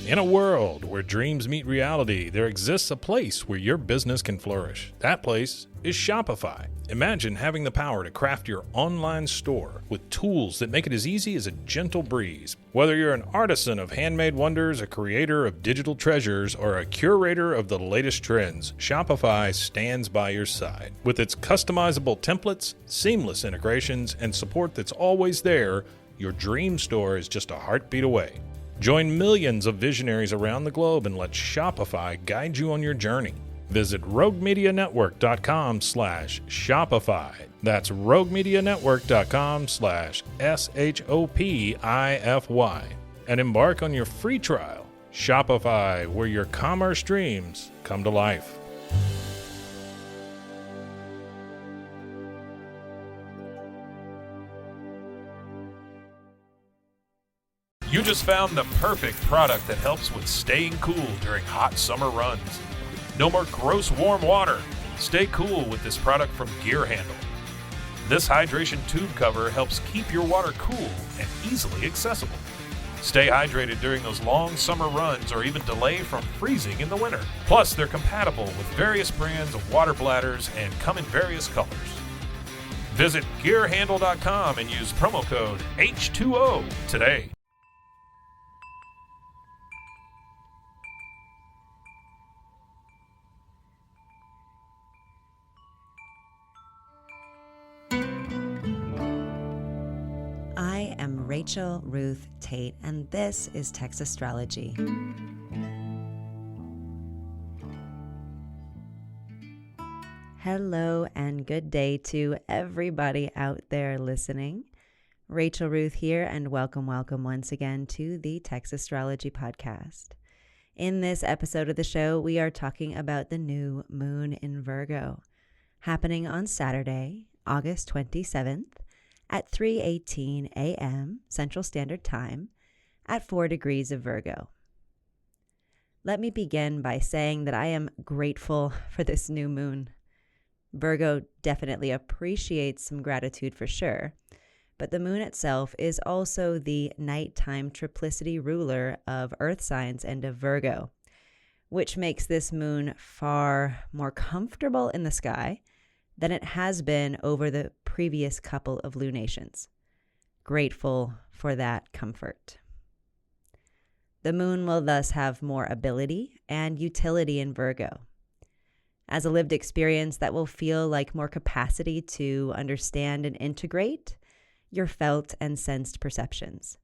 In a world where dreams meet reality, there exists a place where your business can flourish. That place is Shopify. Imagine having the power to craft your online store with tools that make it as easy as a gentle breeze. Whether you're an artisan of handmade wonders, a creator of digital treasures, or a curator of the latest trends, Shopify stands by your side. With its customizable templates, seamless integrations, and support that's always there, your dream store is just a heartbeat away. Join millions of visionaries around the globe and let Shopify guide you on your journey. Visit roguemedianetwork.com/Shopify. That's roguemedianetwork.com/SHOPIFY. And embark on your free trial. Shopify, where your commerce dreams come to life. You just found the perfect product that helps with staying cool during hot summer runs. No more gross warm water. Stay cool with this product from Gear Handle. This hydration tube cover helps keep your water cool and easily accessible. Stay hydrated during those long summer runs or even delay from freezing in the winter. Plus, they're compatible with various brands of water bladders and come in various colors. Visit gearhandle.com and use promo code H2O today. I am Rachel Ruth Tate, and this is Text Astrology. Hello and good day to everybody out there listening. Rachel Ruth here, and welcome once again to the Text Astrology podcast. In this episode of the show, we are talking about the new moon in Virgo, happening on Saturday, August 27th, at 3:18 a.m. Central Standard Time at 4 degrees of Virgo. Let me begin by saying that I am grateful for this new moon. Virgo definitely appreciates some gratitude for sure, but the moon itself is also the nighttime triplicity ruler of Earth signs and of Virgo, which makes this moon far more comfortable in the sky than it has been over the previous couple of lunations. Grateful for that comfort. The moon will thus have more ability and utility in Virgo. As a lived experience that will feel like more capacity to understand and integrate your felt and sensed perceptions.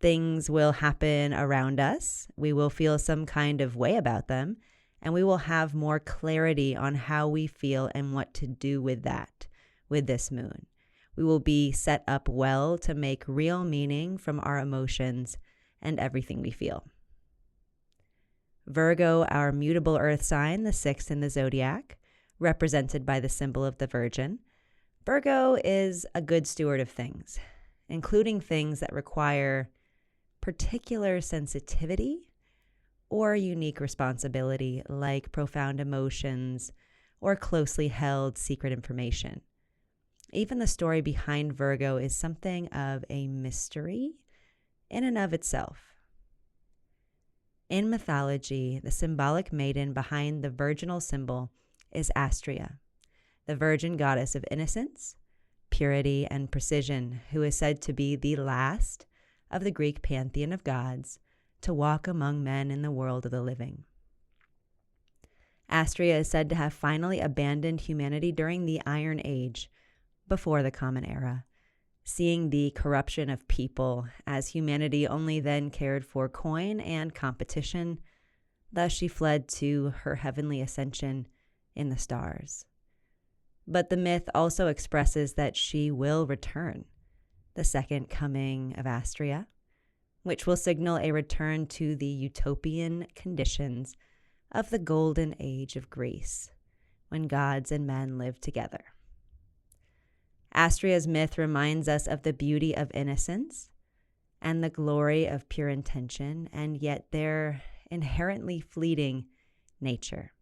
Things will happen around us. We will feel some kind of way about them, and we will have more clarity on how we feel and what to do with that, with this moon. We will be set up well to make real meaning from our emotions and everything we feel. Virgo, our mutable earth sign, the sixth in the zodiac, represented by the symbol of the Virgin. Virgo is a good steward of things, including things that require particular sensitivity or unique responsibility, like profound emotions or closely held secret information. Even the story behind Virgo is something of a mystery in and of itself. In mythology, the symbolic maiden behind the virginal symbol is Astrea, the virgin goddess of innocence, purity, and precision, who is said to be the last of the Greek pantheon of gods to walk among men in the world of the living. Astrea is said to have finally abandoned humanity during the Iron Age, before the Common Era, seeing the corruption of people as humanity only then cared for coin and competition. Thus she fled to her heavenly ascension in the stars. But the myth also expresses that she will return, the second coming of Astrea, which will signal a return to the utopian conditions of the golden age of Greece, when gods and men lived together. Astrea's myth reminds us of the beauty of innocence and the glory of pure intention, and yet their inherently fleeting nature.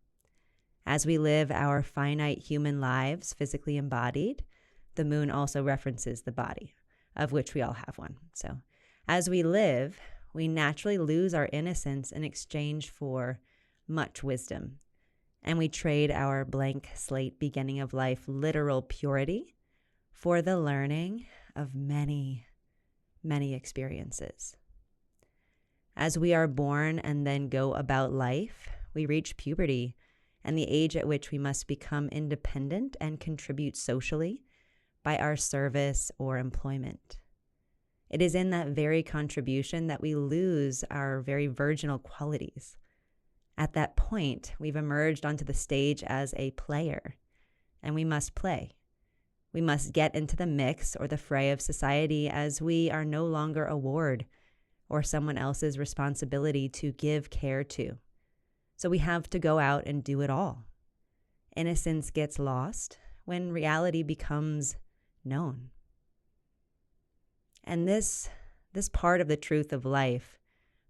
As we live our finite human lives physically embodied, the moon also references the body, of which we all have one. So as we live, we naturally lose our innocence in exchange for much wisdom. And we trade our blank slate beginning of life literal purity for the learning of many, many experiences. As we are born and then go about life, we reach puberty and the age at which we must become independent and contribute socially by our service or employment. It is in that very contribution that we lose our very virginal qualities. At that point, we've emerged onto the stage as a player, and we must play. We must get into the mix or the fray of society as we are no longer a ward or someone else's responsibility to give care to. So we have to go out and do it all. Innocence gets lost when reality becomes known. And this part of the truth of life,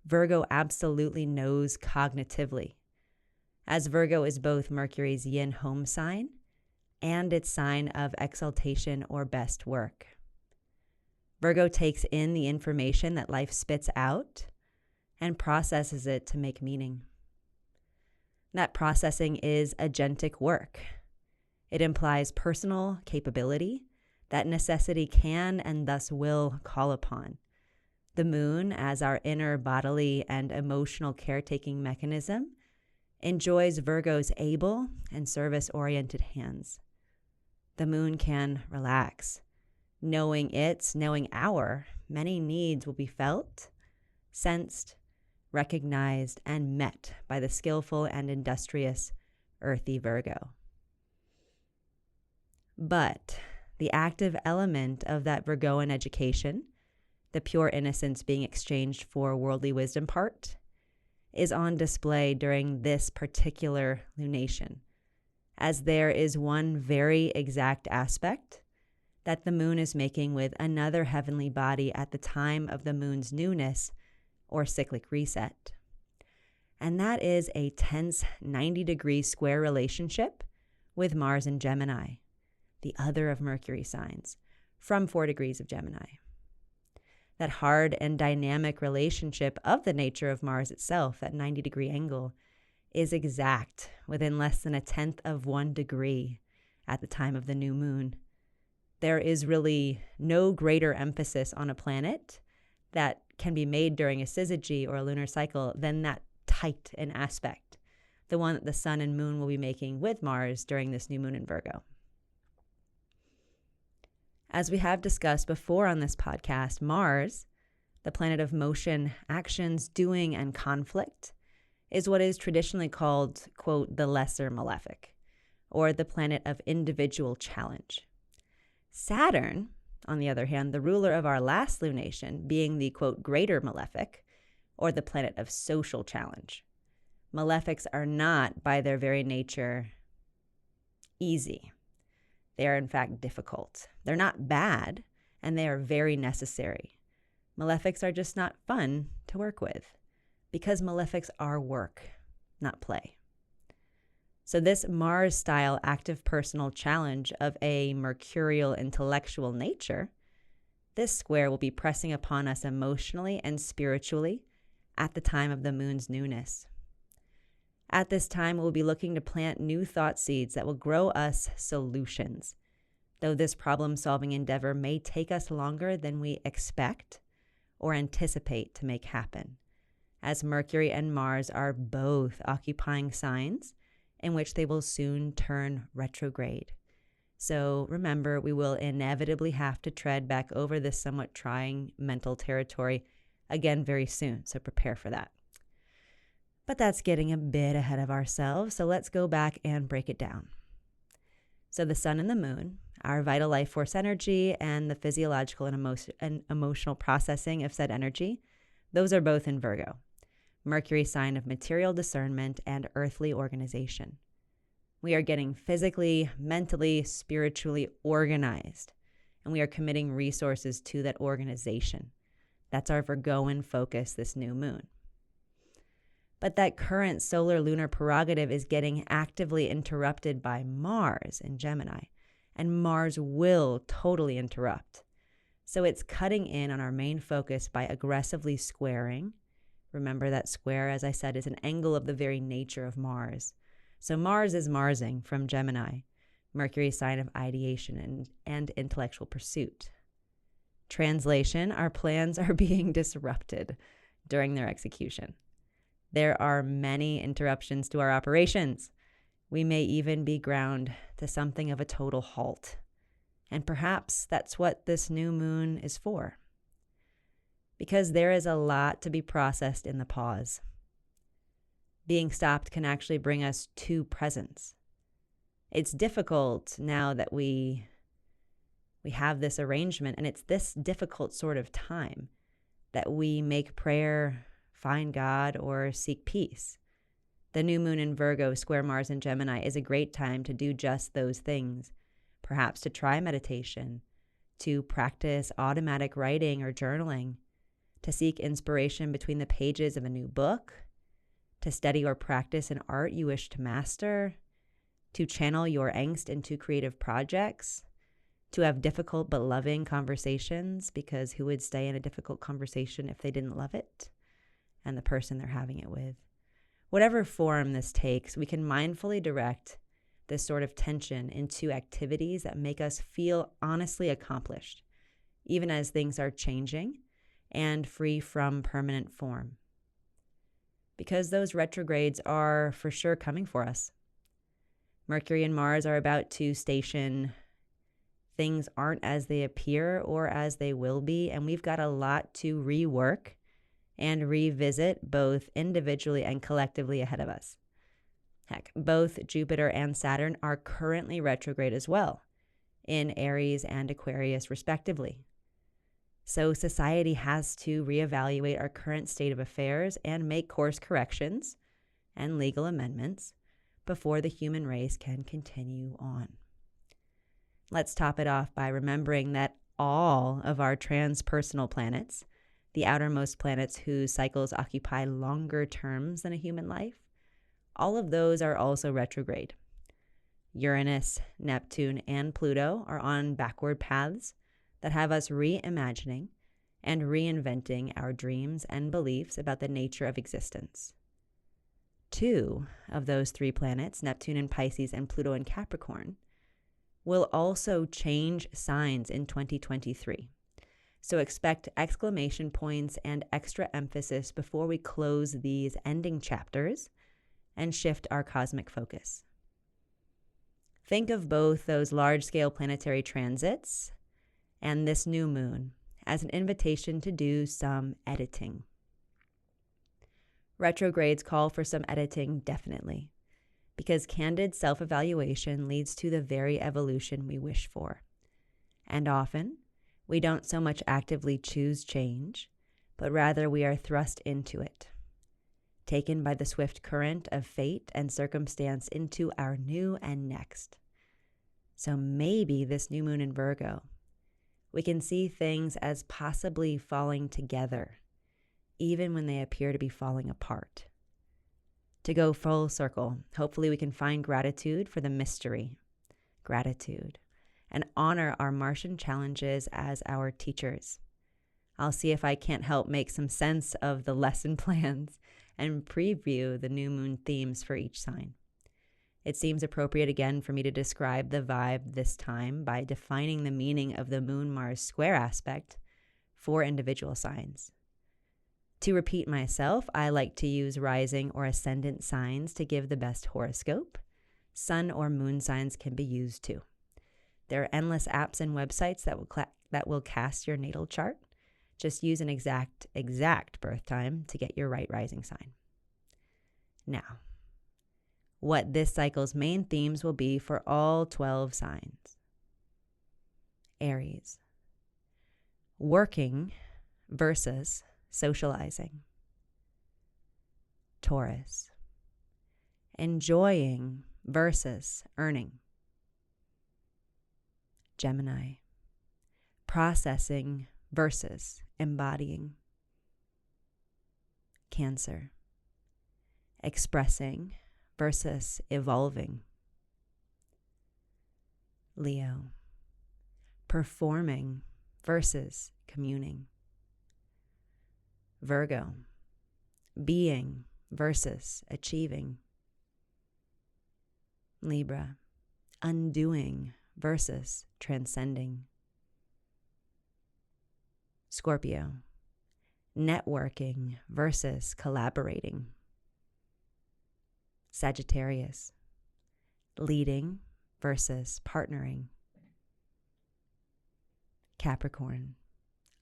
Virgo absolutely knows cognitively, as Virgo is both Mercury's yin home sign and its sign of exaltation or best work. Virgo takes in the information that life spits out and processes it to make meaning. That processing is agentic work. It implies personal capability that necessity can and thus will call upon. The moon, as our inner bodily and emotional caretaking mechanism, enjoys Virgo's able and service-oriented hands. The moon can relax. Knowing our many needs will be felt, sensed, recognized, and met by the skillful and industrious earthy Virgo. But the active element of that Virgoan education, the pure innocence being exchanged for worldly wisdom part, is on display during this particular lunation, as there is one very exact aspect that the moon is making with another heavenly body at the time of the moon's newness or cyclic reset. And that is a tense 90-degree square relationship with Mars in Gemini, the other of Mercury signs, from 4 degrees of Gemini. That hard and dynamic relationship of the nature of Mars itself, that 90-degree angle, is exact within less than 1/10 of 1 degree at the time of the new moon. There is really no greater emphasis on a planet that can be made during a syzygy or a lunar cycle than that tight an aspect, the one that the sun and moon will be making with Mars during this new moon in Virgo. As we have discussed before on this podcast, Mars, the planet of motion, actions, doing, and conflict, is what is traditionally called, quote, the lesser malefic, or the planet of individual challenge. Saturn, on the other hand, the ruler of our last lunation, being the, quote, greater malefic, or the planet of social challenge. Malefics are not, by their very nature, easy. They are, in fact, difficult. They're not bad, and they are very necessary. Malefics are just not fun to work with, because malefics are work, not play. So this Mars-style active personal challenge of a mercurial intellectual nature, this square will be pressing upon us emotionally and spiritually at the time of the moon's newness. At this time, we'll be looking to plant new thought seeds that will grow us solutions, though this problem-solving endeavor may take us longer than we expect or anticipate to make happen, as Mercury and Mars are both occupying signs in which they will soon turn retrograde. So remember, we will inevitably have to tread back over this somewhat trying mental territory again very soon, so prepare for that. But that's getting a bit ahead of ourselves, so let's go back and break it down. So the sun and the moon, our vital life force energy, and the physiological and emotional processing of said energy, those are both in Virgo. Mercury sign of material discernment and earthly organization. We are getting physically, mentally, spiritually organized, and we are committing resources to that organization. That's our Virgoan focus this new moon. But that current solar lunar prerogative is getting actively interrupted by Mars in Gemini, and Mars will totally interrupt. So it's cutting in on our main focus by aggressively squaring. Remember that square, as I said, is an angle of the very nature of Mars. So Mars is Marsing from Gemini, Mercury's sign of ideation and intellectual pursuit. Translation, our plans are being disrupted during their execution. There are many interruptions to our operations. We may even be ground to something of a total halt. And perhaps that's what this new moon is for. Because there is a lot to be processed in the pause. Being stopped can actually bring us to presence. It's difficult now that we have this arrangement, and it's this difficult sort of time that we make prayer, find God, or seek peace. The new moon in Virgo, square Mars and Gemini, is a great time to do just those things. Perhaps to try meditation, to practice automatic writing or journaling, to seek inspiration between the pages of a new book, to study or practice an art you wish to master, to channel your angst into creative projects, to have difficult but loving conversations, because who would stay in a difficult conversation if they didn't love it and the person they're having it with? Whatever form this takes, we can mindfully direct this sort of tension into activities that make us feel honestly accomplished, even as things are changing and free from permanent form. Because those retrogrades are for sure coming for us. Mercury and Mars are about to station. Things aren't as they appear or as they will be, and we've got a lot to rework and revisit both individually and collectively ahead of us. Heck, both Jupiter and Saturn are currently retrograde as well, in Aries and Aquarius respectively. So society has to reevaluate our current state of affairs and make course corrections and legal amendments before the human race can continue on. Let's top it off by remembering that all of our transpersonal planets, the outermost planets whose cycles occupy longer terms than a human life, all of those are also retrograde. Uranus, Neptune, and Pluto are on backward paths that have us reimagining and reinventing our dreams and beliefs about the nature of existence. 2 of those 3 planets, Neptune in Pisces and Pluto in Capricorn, will also change signs in 2023. So expect exclamation points and extra emphasis before we close these ending chapters and shift our cosmic focus. Think of both those large-scale planetary transits and this new moon as an invitation to do some editing. Retrogrades call for some editing, definitely, because candid self-evaluation leads to the very evolution we wish for. And often, we don't so much actively choose change, but rather we are thrust into it, taken by the swift current of fate and circumstance into our new and next. So maybe this new moon in Virgo, we can see things as possibly falling together, even when they appear to be falling apart. To go full circle, hopefully we can find gratitude for the mystery, gratitude, and honor our Martian challenges as our teachers. I'll see if I can't help make some sense of the lesson plans and preview the new moon themes for each sign. It seems appropriate again for me to describe the vibe this time by defining the meaning of the Moon-Mars square aspect for individual signs. To repeat myself, I like to use rising or ascendant signs to give the best horoscope. Sun or moon signs can be used too. There are endless apps and websites that will cast your natal chart. Just use an exact birth time to get your right rising sign. Now, what this cycle's main themes will be for all 12 signs. Aries. Working versus socializing. Taurus. Enjoying versus earning. Gemini. Processing versus embodying. Cancer. Expressing versus evolving. Leo. Performing versus communing. Virgo, being versus achieving. Libra, undoing versus transcending. Scorpio, networking versus collaborating. Sagittarius, leading versus partnering. Capricorn,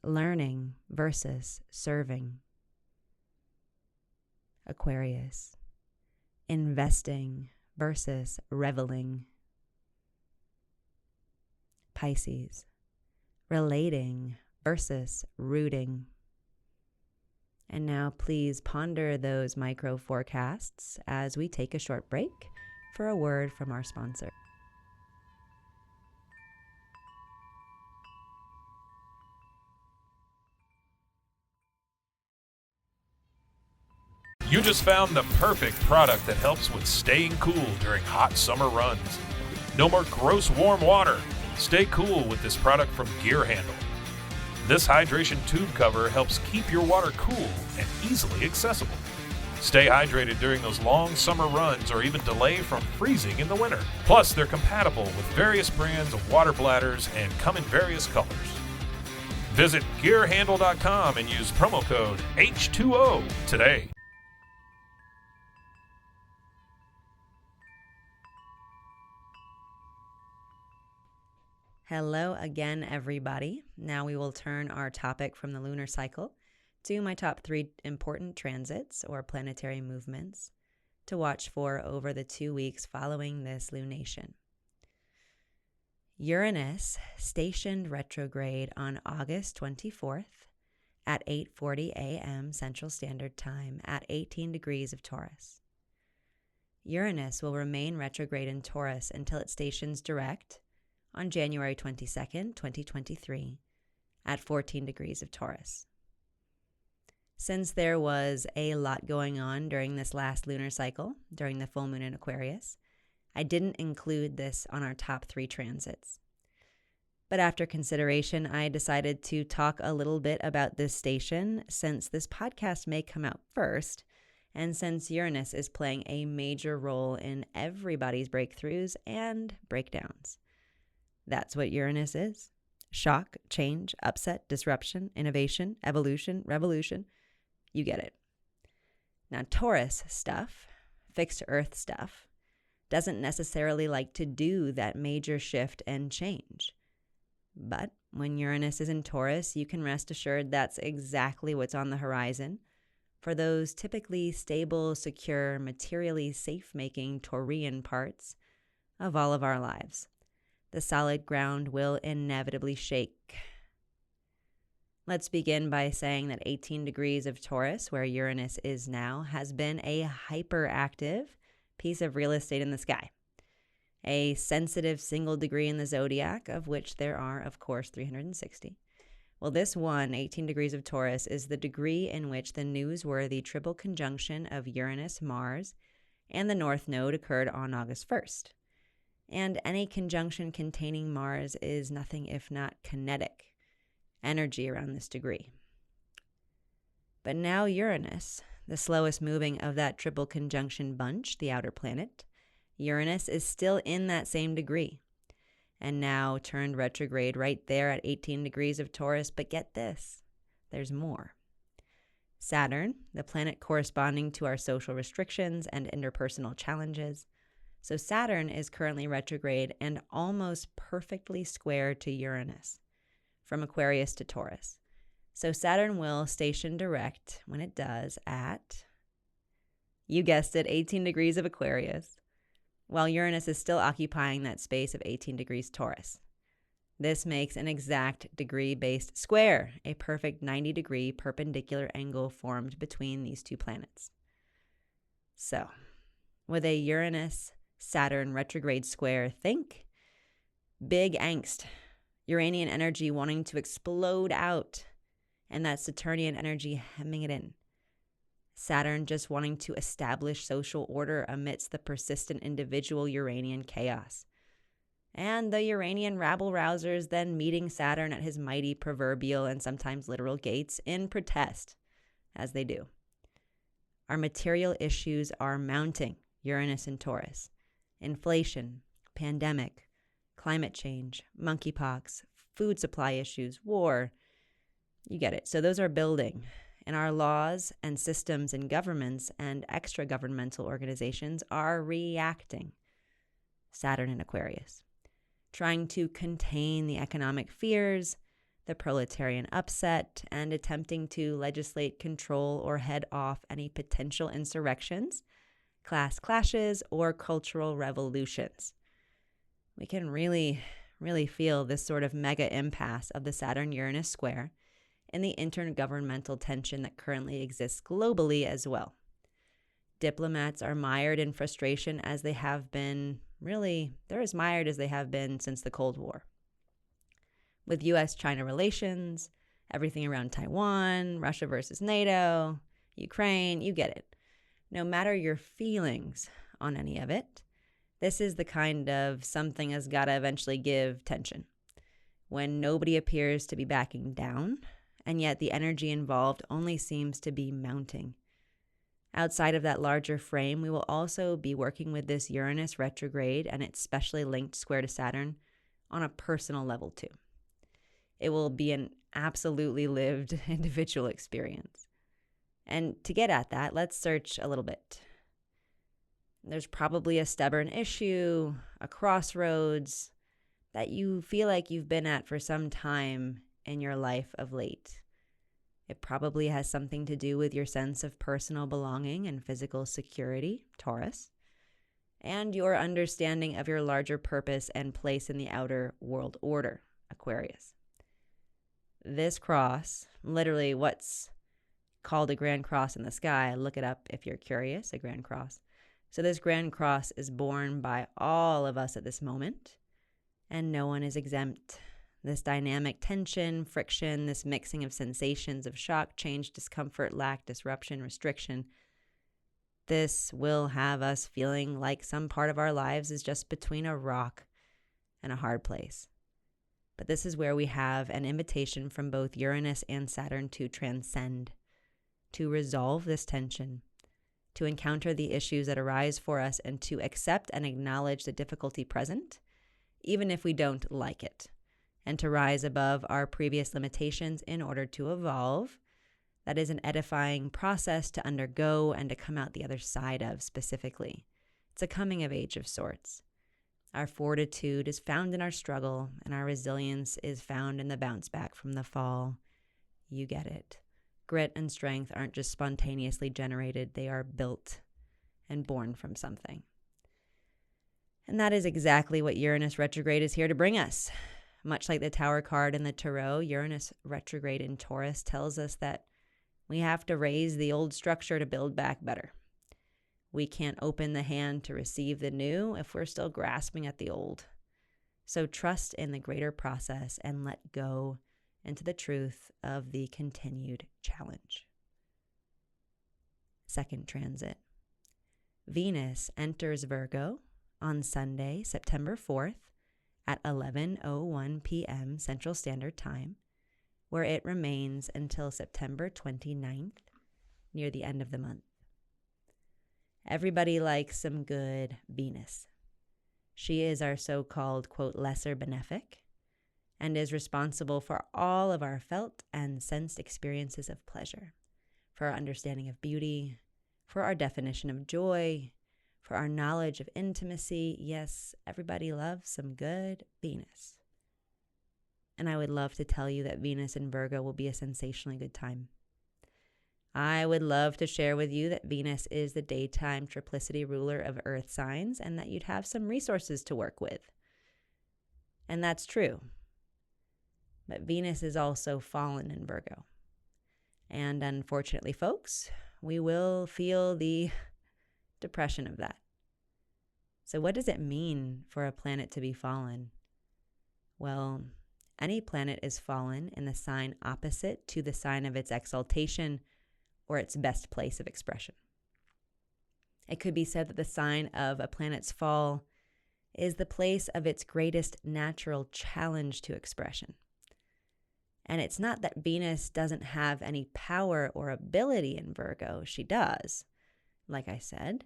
learning versus serving. Aquarius, investing versus reveling. Pisces, relating versus rooting. And now please ponder those micro forecasts as we take a short break for a word from our sponsor. You just found the perfect product that helps with staying cool during hot summer runs. No more gross warm water. Stay cool with this product from Gear Handle. This hydration tube cover helps keep your water cool and easily accessible. Stay hydrated during those long summer runs or even delay from freezing in the winter. Plus, they're compatible with various brands of water bladders and come in various colors. Visit gearhandle.com and use promo code H2O today. Hello again, everybody. Now we will turn our topic from the lunar cycle to my top 3 important transits or planetary movements to watch for over the 2 weeks following this lunation. Uranus stationed retrograde on August 24th at 8:40 a.m. Central Standard Time at 18 degrees of Taurus. Uranus will remain retrograde in Taurus until it stations direct on January 22nd, 2023, at 14 degrees of Taurus. Since there was a lot going on during this last lunar cycle, during the full moon in Aquarius, I didn't include this on our top 3 transits. But after consideration, I decided to talk a little bit about this station since this podcast may come out first, and since Uranus is playing a major role in everybody's breakthroughs and breakdowns. That's what Uranus is. Shock, change, upset, disruption, innovation, evolution, revolution. You get it. Now, Taurus stuff, fixed earth stuff, doesn't necessarily like to do that major shift and change. But when Uranus is in Taurus, you can rest assured that's exactly what's on the horizon for those typically stable, secure, materially safe-making Taurian parts of all of our lives. The solid ground will inevitably shake. Let's begin by saying that 18 degrees of Taurus, where Uranus is now, has been a hyperactive piece of real estate in the sky. A sensitive single degree in the zodiac, of which there are, of course, 360. Well, this one, 18 degrees of Taurus, is the degree in which the newsworthy triple conjunction of Uranus, Mars, and the North Node occurred on August 1st. And any conjunction containing Mars is nothing if not kinetic energy around this degree. But now Uranus, the slowest moving of that triple conjunction bunch, the outer planet, Uranus is still in that same degree and now turned retrograde right there at 18 degrees of Taurus. But get this, there's more. Saturn, the planet corresponding to our social restrictions and interpersonal challenges. So Saturn is currently retrograde and almost perfectly square to Uranus, from Aquarius to Taurus. So Saturn will station direct when it does at, you guessed it, 18 degrees of Aquarius, while Uranus is still occupying that space of 18 degrees Taurus. This makes an exact degree-based square, a perfect 90-degree perpendicular angle formed between these two planets. So, with a Uranus-Saturn retrograde square, think big angst, Uranian energy wanting to explode out, and that Saturnian energy hemming it in. Saturn just wanting to establish social order amidst the persistent individual Uranian chaos. and the Uranian rabble-rousers then meeting Saturn at his mighty proverbial and sometimes literal gates in protest, as they do. Our material issues are mounting, Uranus and Taurus. Inflation, pandemic, climate change, monkeypox, food supply issues, war. You get it. So those are building. And our laws and systems and governments and extra-governmental organizations are reacting. Saturn in Aquarius. Trying to contain the economic fears, the proletarian upset, and attempting to legislate, control, or head off any potential insurrections, class clashes, or cultural revolutions. We can really feel this sort of mega impasse of the Saturn-Uranus square and the intergovernmental tension that currently exists globally as well. Diplomats are mired in frustration as they have been, they're as mired as they have been since the Cold War. With U.S.-China relations, everything around Taiwan, Russia versus NATO, Ukraine, you get it. No matter your feelings on any of it, this is the kind of something has got to eventually give tension. When nobody appears to be backing down, and yet the energy involved only seems to be mounting. Outside of that larger frame, we will also be working with this Uranus retrograde and its specially linked square to Saturn on a personal level too. It will be an absolutely lived individual experience. And to get at that, let's search a little bit. There's probably a stubborn issue, a crossroads that you feel like you've been at for some time in your life of late. It probably has something to do with your sense of personal belonging and physical security, Taurus, and your understanding of your larger purpose and place in the outer world order, Aquarius. This cross, literally what's called a grand cross in the sky, look it up if you're curious, a grand cross. So this grand cross is borne by all of us at this moment, and no one is exempt. This dynamic tension, friction, this mixing of sensations of shock, change, discomfort, lack, disruption, restriction, this will have us feeling like some part of our lives is just between a rock and a hard place. But this is where we have an invitation from both Uranus and Saturn to transcend, to resolve this tension, to encounter the issues that arise for us, and to accept and acknowledge the difficulty present, even if we don't like it, and to rise above our previous limitations in order to evolve. That is an edifying process to undergo and to come out the other side of specifically. It's a coming of age of sorts. Our fortitude is found in our struggle, and our resilience is found in the bounce back from the fall. You get it. Grit and strength aren't just spontaneously generated, they are built and born from something. And that is exactly what Uranus retrograde is here to bring us. Much like the Tower card in the Tarot, Uranus retrograde in Taurus tells us that we have to raise the old structure to build back better. We can't open the hand to receive the new if we're still grasping at the old. So trust in the greater process and let go into the truth of the continued challenge. Second transit. Venus enters Virgo on Sunday, September 4th at 11:01 p.m. Central Standard Time, where it remains until September 29th, near the end of the month. Everybody likes some good Venus. She is our so-called, quote, lesser benefic, and is responsible for all of our felt and sensed experiences of pleasure, for our understanding of beauty, for our definition of joy, for our knowledge of intimacy. Yes, everybody loves some good Venus. And I would love to tell you that Venus in Virgo will be a sensationally good time. I would love to share with you that Venus is the daytime triplicity ruler of earth signs and that you'd have some resources to work with. And that's true. But Venus is also fallen in Virgo. And unfortunately, folks, we will feel the depression of that. So what does it mean for a planet to be fallen? Well, any planet is fallen in the sign opposite to the sign of its exaltation or its best place of expression. It could be said that the sign of a planet's fall is the place of its greatest natural challenge to expression. And it's not that Venus doesn't have any power or ability in Virgo. She does, like I said,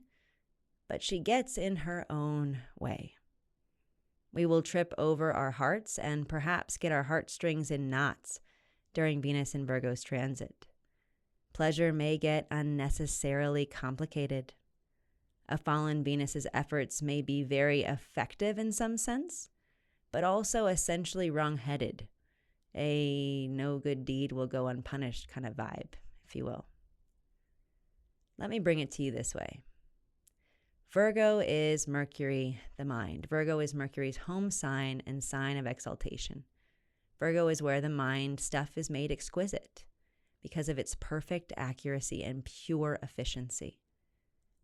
but she gets in her own way. We will trip over our hearts and perhaps get our heartstrings in knots during Venus in Virgo's transit. Pleasure may get unnecessarily complicated. A fallen Venus's efforts may be very effective in some sense, but also essentially wrong-headed. A no good deed will go unpunished kind of vibe, if you will. Let me bring it to you this way. Virgo is Mercury, the mind. Virgo is Mercury's home sign and sign of exaltation. Virgo is where the mind stuff is made exquisite because of its perfect accuracy and pure efficiency.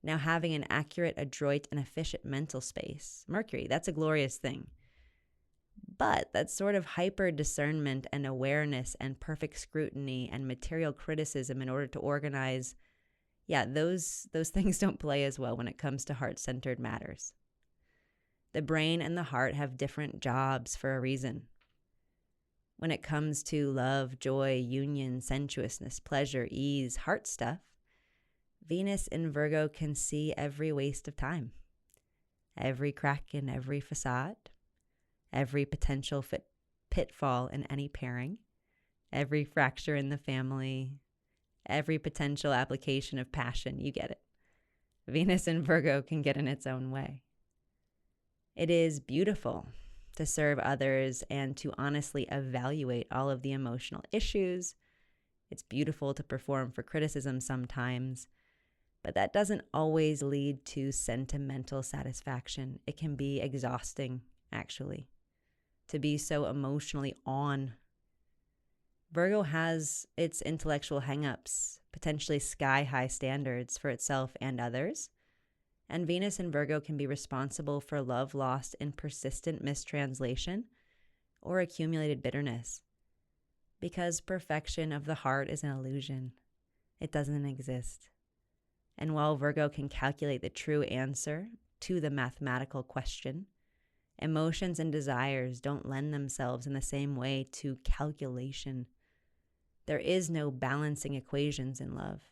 Now, having an accurate, adroit, and efficient mental space, Mercury, that's a glorious thing. But that sort of hyper discernment and awareness and perfect scrutiny and material criticism in order to organize, those things don't play as well when it comes to heart-centered matters. The brain and the heart have different jobs for a reason. When it comes to love, joy, union, sensuousness, pleasure, ease, heart stuff, Venus in Virgo can see every waste of time, every crack in every facade, every potential pitfall in any pairing, every fracture in the family, every potential application of passion. You get it. Venus in Virgo can get in its own way. It is beautiful to serve others and to honestly evaluate all of the emotional issues. It's beautiful to perform for criticism sometimes, but that doesn't always lead to sentimental satisfaction. It can be exhausting, actually, to be so emotionally on. Virgo has its intellectual hang-ups, potentially sky-high standards for itself and others. And Venus in Virgo can be responsible for love lost in persistent mistranslation or accumulated bitterness. Because perfection of the heart is an illusion. It doesn't exist. And while Virgo can calculate the true answer to the mathematical question, emotions and desires don't lend themselves in the same way to calculation. There is no balancing equations in love.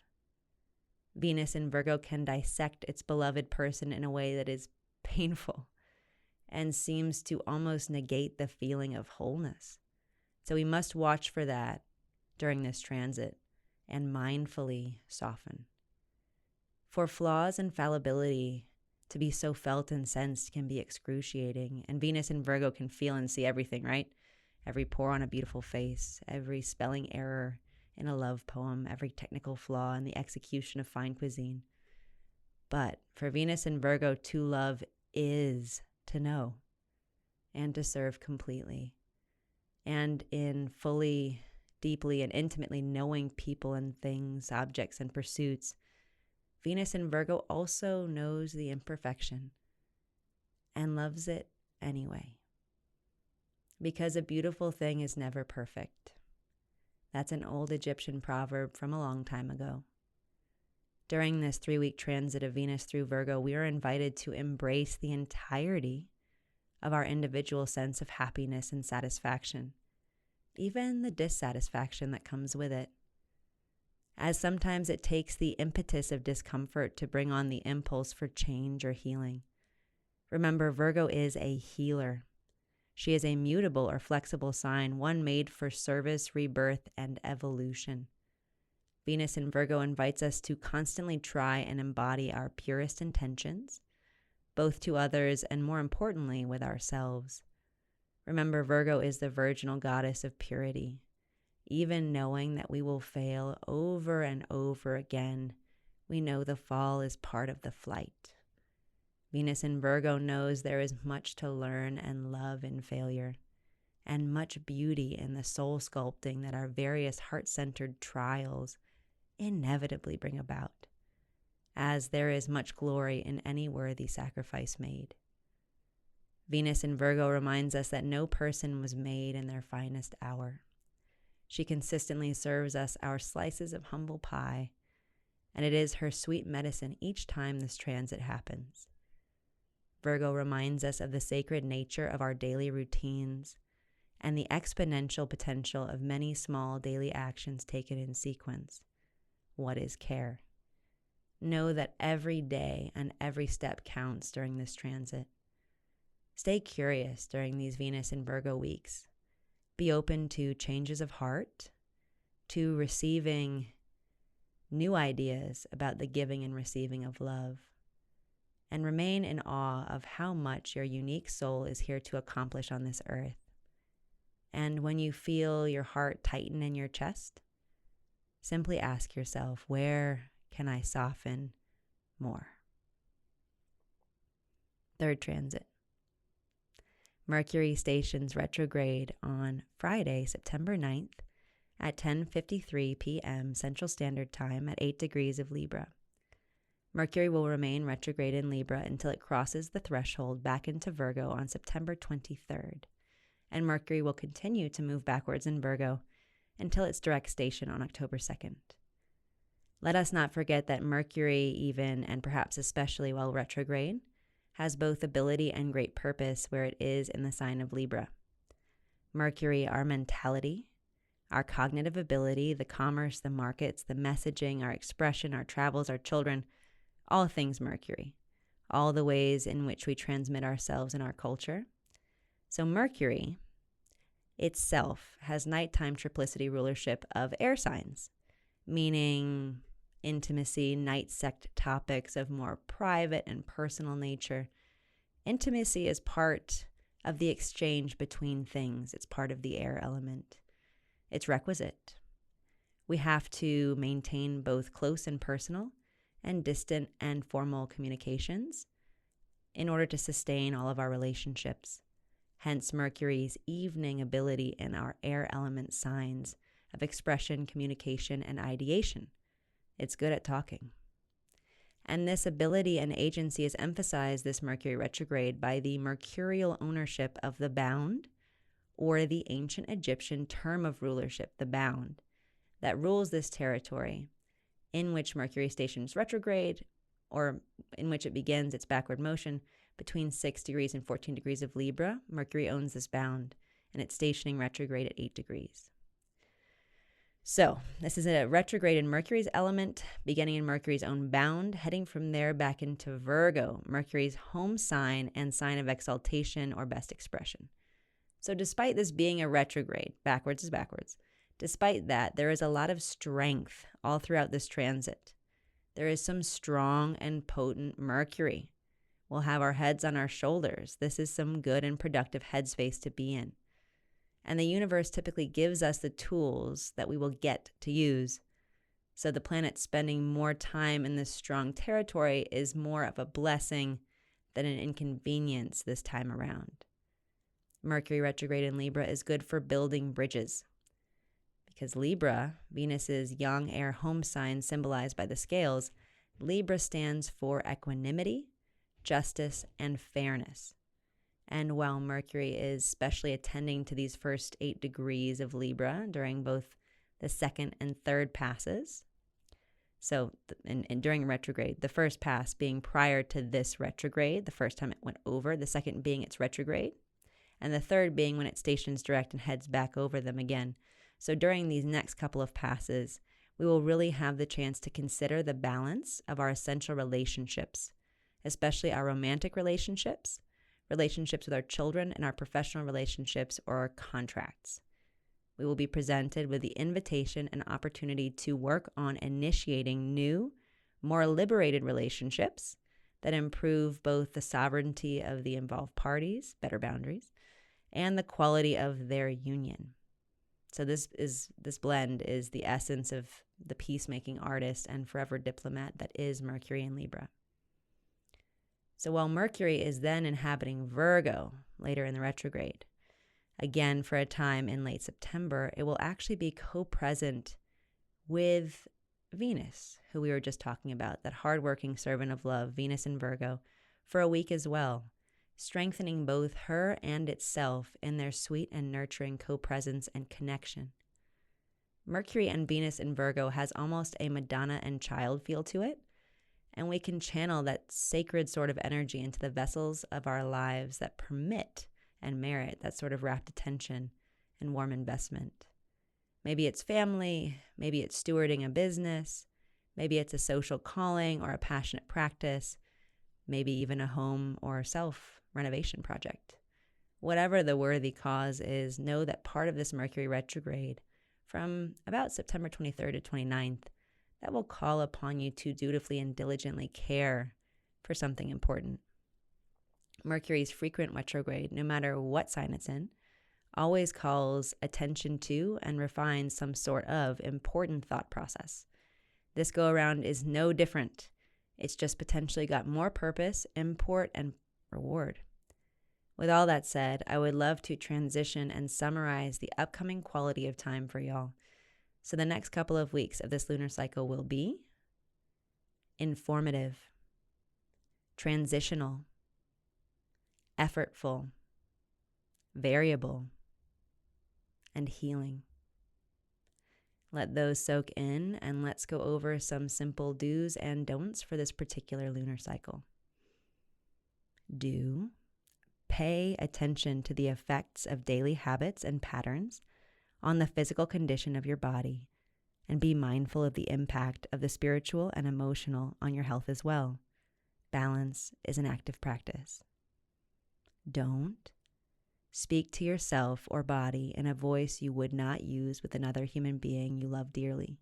Venus in Virgo can dissect its beloved person in a way that is painful and seems to almost negate the feeling of wholeness. So we must watch for that during this transit and mindfully soften. For flaws and fallibility to be so felt and sensed can be excruciating, and Venus in Virgo can feel and see everything, right? Every pore on a beautiful face, every spelling error in a love poem, every technical flaw in the execution of fine cuisine. But for Venus in Virgo, to love is to know and to serve completely. And in fully, deeply, and intimately knowing people and things, objects and pursuits, Venus in Virgo also knows the imperfection and loves it anyway. Because a beautiful thing is never perfect. That's an old Egyptian proverb from a long time ago. During this 3-week transit of Venus through Virgo, we are invited to embrace the entirety of our individual sense of happiness and satisfaction, even the dissatisfaction that comes with it. As sometimes it takes the impetus of discomfort to bring on the impulse for change or healing. Remember, Virgo is a healer. She is a mutable or flexible sign, one made for service, rebirth, and evolution. Venus in Virgo invites us to constantly try and embody our purest intentions, both to others and, more importantly, with ourselves. Remember, Virgo is the virginal goddess of purity. Even knowing that we will fail over and over again, we know the fall is part of the flight. Venus in Virgo knows there is much to learn and love in failure, and much beauty in the soul sculpting that our various heart-centered trials inevitably bring about, as there is much glory in any worthy sacrifice made. Venus in Virgo reminds us that no person was made in their finest hour. She consistently serves us our slices of humble pie, and it is her sweet medicine each time this transit happens. Virgo reminds us of the sacred nature of our daily routines and the exponential potential of many small daily actions taken in sequence. What is care? Know that every day and every step counts during this transit. Stay curious during these Venus and Virgo weeks. Be open to changes of heart, to receiving new ideas about the giving and receiving of love, and remain in awe of how much your unique soul is here to accomplish on this earth. And when you feel your heart tighten in your chest, simply ask yourself, where can I soften more? Third transit. Mercury stations retrograde on Friday, September 9th at 10:53 p.m. Central Standard Time at 8 degrees of Libra. Mercury will remain retrograde in Libra until it crosses the threshold back into Virgo on September 23rd. And Mercury will continue to move backwards in Virgo until its direct station on October 2nd. Let us not forget that Mercury, even and perhaps especially while retrograde, has both ability and great purpose where it is in the sign of Libra. Mercury, our mentality, our cognitive ability, the commerce, the markets, the messaging, our expression, our travels, our children, all things Mercury, all the ways in which we transmit ourselves in our culture. So Mercury itself has nighttime triplicity rulership of air signs, meaning intimacy, night sect topics of more private and personal nature. Intimacy is part of the exchange between things. It's part of the air element. It's requisite. We have to maintain both close and personal and distant and formal communications in order to sustain all of our relationships. Hence Mercury's evening ability in our air element signs of expression, communication, and ideation. It's good at talking. And this ability and agency is emphasized this Mercury retrograde by the mercurial ownership of the bound, or the ancient Egyptian term of rulership, the bound, that rules this territory in which Mercury stations retrograde, or in which it begins its backward motion between 6 degrees and 14 degrees of Libra. Mercury owns this bound, and it's stationing retrograde at 8 degrees. So this is a retrograde in Mercury's element, beginning in Mercury's own bound, heading from there back into Virgo, Mercury's home sign and sign of exaltation or best expression. So despite this being a retrograde, backwards is backwards, despite that, there is a lot of strength all throughout this transit. There is some strong and potent Mercury. We'll have our heads on our shoulders. This is some good and productive headspace to be in. And the universe typically gives us the tools that we will get to use. So the planet spending more time in this strong territory is more of a blessing than an inconvenience this time around. Mercury retrograde in Libra is good for building bridges. Because Libra, Venus's young air home sign symbolized by the scales, Libra stands for equanimity, justice, and fairness. And while Mercury is specially attending to these first 8 degrees of Libra during both the second and third passes, so during retrograde, the first pass being prior to this retrograde, the first time it went over, the second being its retrograde, and the third being when it stations direct and heads back over them again. So during these next couple of passes, we will really have the chance to consider the balance of our essential relationships, especially our romantic relationships with our children, and our professional relationships or our contracts. We will be presented with the invitation and opportunity to work on initiating new, more liberated relationships that improve both the sovereignty of the involved parties, better boundaries, and the quality of their union. So this blend is the essence of the peacemaking artist and forever diplomat that is Mercury in Libra. So while Mercury is then inhabiting Virgo later in the retrograde, again for a time in late September, it will actually be co-present with Venus, who we were just talking about, that hardworking servant of love, Venus in Virgo, for a week as well, strengthening both her and itself in their sweet and nurturing co-presence and connection. Mercury and Venus in Virgo has almost a Madonna and child feel to it, and we can channel that sacred sort of energy into the vessels of our lives that permit and merit that sort of rapt attention and warm investment. Maybe it's family, maybe it's stewarding a business, maybe it's a social calling or a passionate practice, maybe even a home or self-renovation project. Whatever the worthy cause is, know that part of this Mercury retrograde from about September 23rd to 29th, that will call upon you to dutifully and diligently care for something important. Mercury's frequent retrograde, no matter what sign it's in, always calls attention to and refines some sort of important thought process. This go-around is no different. It's just potentially got more purpose, import, and reward. With all that said, I would love to transition and summarize the upcoming quality of time for y'all. So the next couple of weeks of this lunar cycle will be informative, transitional, effortful, variable, and healing. Let those soak in, and let's go over some simple do's and don'ts for this particular lunar cycle. Do. Pay attention to the effects of daily habits and patterns on the physical condition of your body, and be mindful of the impact of the spiritual and emotional on your health as well. Balance is an active practice. Don't. Speak to yourself or body in a voice you would not use with another human being you love dearly.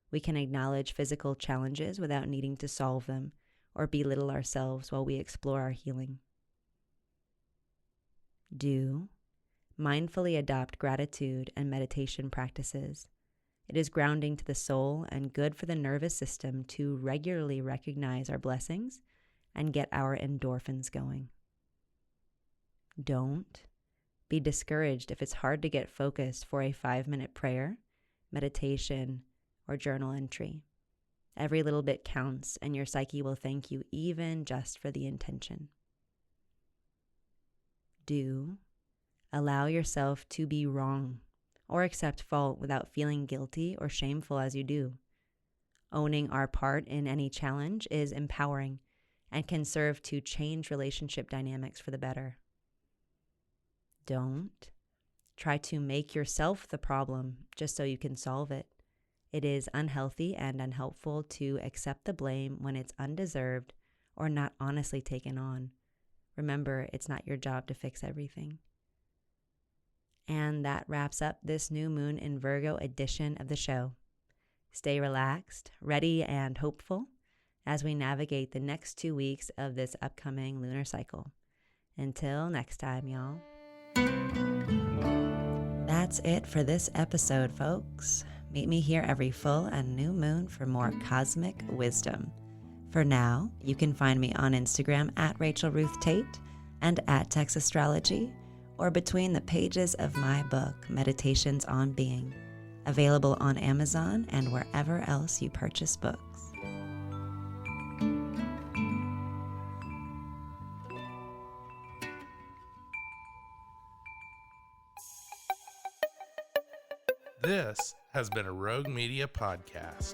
We can acknowledge physical challenges without needing to solve them or belittle ourselves while we explore our healing. Do. Mindfully adopt gratitude and meditation practices. It is grounding to the soul and good for the nervous system to regularly recognize our blessings and get our endorphins going. Don't. Be discouraged if it's hard to get focused for a 5-minute prayer, meditation, or journal entry. Every little bit counts, and your psyche will thank you even just for the intention. Do. Allow yourself to be wrong or accept fault without feeling guilty or shameful as you do. Owning our part in any challenge is empowering and can serve to change relationship dynamics for the better. Don't try to make yourself the problem just so you can solve it. It is unhealthy and unhelpful to accept the blame when it's undeserved or not honestly taken on. Remember, it's not your job to fix everything. And that wraps up this new moon in Virgo edition of the show. Stay relaxed, ready, and hopeful as we navigate the next 2 weeks of this upcoming lunar cycle. Until next time, y'all. That's it for this episode, folks. Meet me here every full and new moon for more cosmic wisdom. For now, you can find me on Instagram at Rachel Ruth Tate and at Astrology, or between the pages of my book, Meditations on Being, available on Amazon and wherever else you purchase books. This has been a Rogue Media podcast.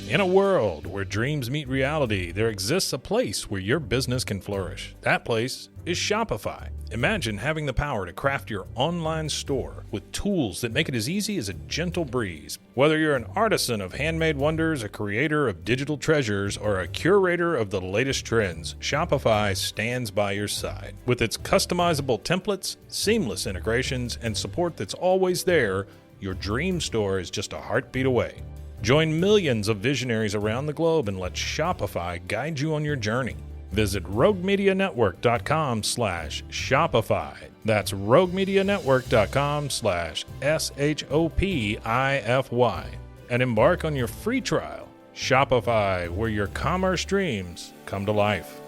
In a world where dreams meet reality, there exists a place where your business can flourish. That place is Shopify. Imagine having the power to craft your online store with tools that make it as easy as a gentle breeze. Whether you're an artisan of handmade wonders, a creator of digital treasures, or a curator of the latest trends, Shopify stands by your side. With its customizable templates, seamless integrations, and support that's always there, your dream store is just a heartbeat away. Join millions of visionaries around the globe and let Shopify guide you on your journey. Visit roguemedianetwork.com/Shopify. That's roguemedianetwork.com/SHOPIFY. And embark on your free trial. Shopify, where your commerce dreams come to life.